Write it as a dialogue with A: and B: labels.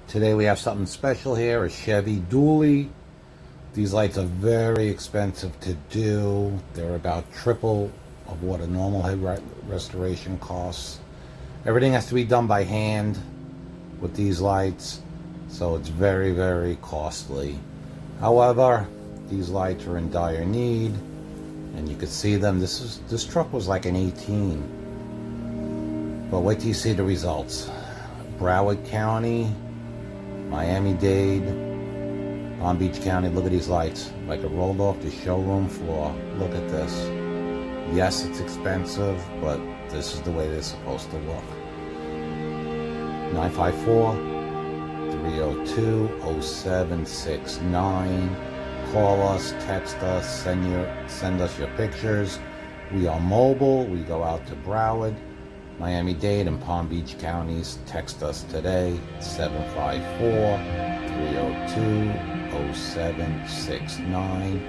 A: Today we have something special here, a Chevy dually. These lights are very expensive to do. They're about triple of what a normal head restoration costs. Everything has to be done by hand with these lights, so it's very, very costly. However, these lights are in dire need, and you can see them. This truck was like an 18, but wait till you see the results. Broward County, Miami-Dade, Palm Beach County. Look at these lights, like it rolled off the showroom floor. Look at this. Yes, it's expensive, but this is the way they're supposed to look. 954-302-0769. Call us, text us, send us your pictures. We are mobile. We go out to Broward, Miami-Dade, and Palm Beach counties. Text us today, 754-302-0769.